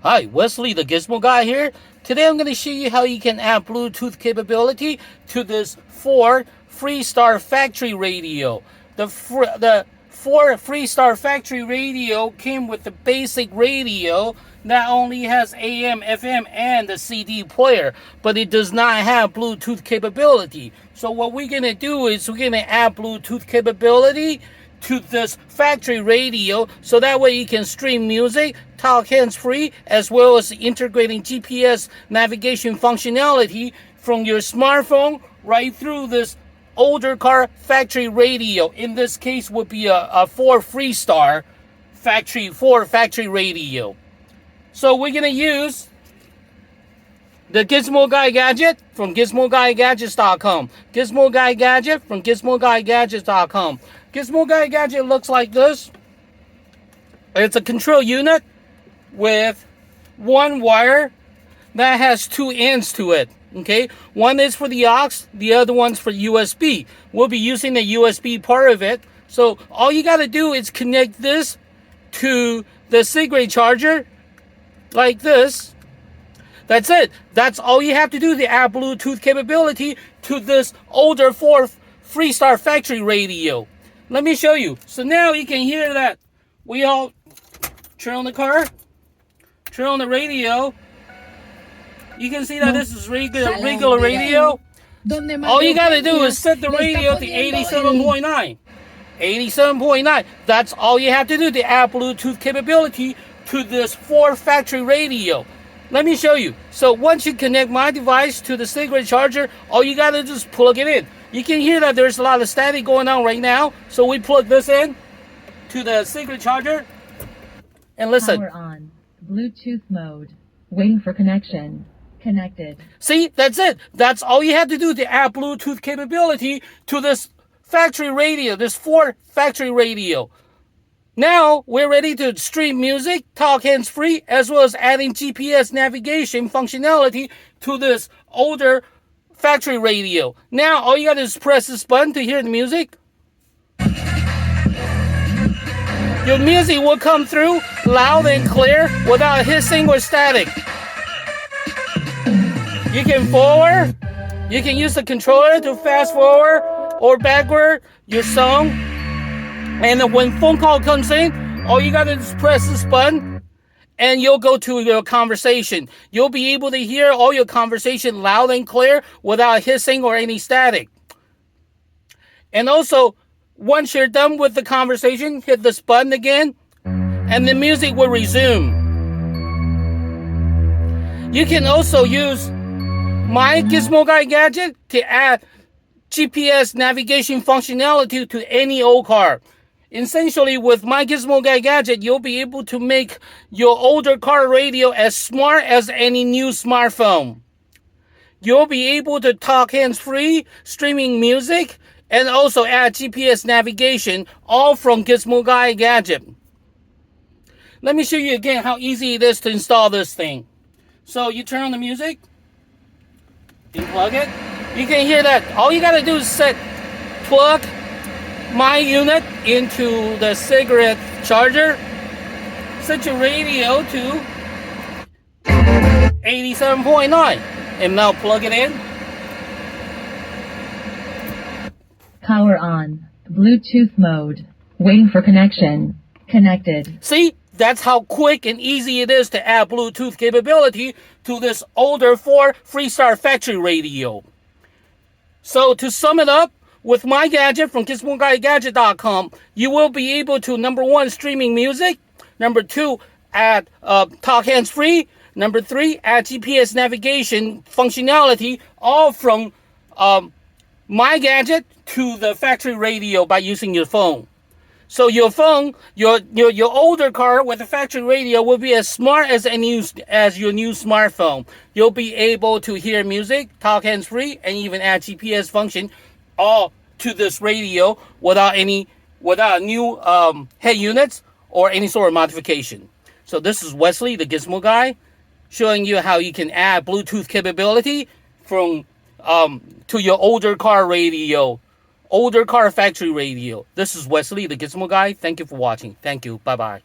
Hi, Wesley the Gizmo Guy here. Today I'm going to show you how you can add Bluetooth capability to this Ford Freestar Factory Radio. The Ford Freestar Factory Radio came with the basic radio that only has AM, FM, and the CD player, but it does not have Bluetooth capability. So what we're going to do is we're going to add Bluetooth capability to this factory radio, so that way you can stream music, talk hands-free, as well as integrating GPS navigation functionality from your smartphone right through this older car factory radio. In this case would be a Ford Freestar factory radio. So we're going to use the Gizmo Guy Gadget from GizmoGuyGadgets.com. Gizmo Guy Gadget from GizmoGuyGadgets.com. Gizmo Guy Gadget looks like this. It's a control unit with one wire that has two ends to it. Okay, one is for the aux, the other one's for USB. We'll be using the USB part of it. So all you got to do is connect this to the cigarette charger like this. That's it. That's all you have to do to add Bluetooth capability to this older Ford Freestar Factory Radio. Let me show you. So now you can hear that. We all turn on the car, turn on the radio. You can see that this is regular radio. All you gotta do is set the radio to 87.9. 87.9. That's all you have to do to add Bluetooth capability to this Ford Factory Radio. Let me show you. So once you connect my device to the cigarette charger, all you gotta do is plug it in. You can hear that there's a lot of static going on right now. So we plug this in to the cigarette charger. And listen. Power on. Bluetooth mode. Waiting for connection. Connected. See, that's it. That's all you have to do to add Bluetooth capability to this factory radio, this Ford Factory Radio. Now, we're ready to stream music, talk hands-free, as well as adding GPS navigation functionality to this older factory radio. Now, all you gotta do is press this button to hear the music. Your music will come through loud and clear without hissing or static. You can forward, you can use the controller to fast forward or backward your song. And then when phone call comes in, all you gotta do is press this button and you'll go to your conversation. You'll be able to hear all your conversation loud and clear without hissing or any static. And also, once you're done with the conversation, hit this button again and the music will resume. You can also use my Gizmo Guy Gadget to add GPS navigation functionality to any old car. Essentially, with my Gizmo Guy Gadget, you'll be able to make your older car radio as smart as any new smartphone. You'll be able to talk hands-free, streaming music, and also add GPS navigation, all from Gizmo Guy Gadget. Let me show you again how easy it is to install this thing. So you turn on the music, you plug it, you can hear that. All you gotta do is plug my unit into the cigarette charger, set your radio to 87.9, and now plug it in. Power on. Bluetooth mode. Waiting for connection. Connected. See, that's how quick and easy it is to add Bluetooth capability to this older Ford Freestar Factory Radio. So to sum it up, with my gadget from GizmoGuyGadget.com, you will be able to, number one, streaming music. Number two, add talk hands-free. Number three, add GPS navigation functionality, all from my gadget to the factory radio by using your phone. So your phone, your older car with a factory radio will be as smart as your new smartphone. You'll be able to hear music, talk hands-free, and even add GPS function all to this radio without new head units or any sort of modification. So this is Wesley, the Gizmo Guy, showing you how you can add Bluetooth capability from to your older car radio, older car factory radio. This is Wesley, the Gizmo Guy. Thank you for watching. Thank you. Bye-bye.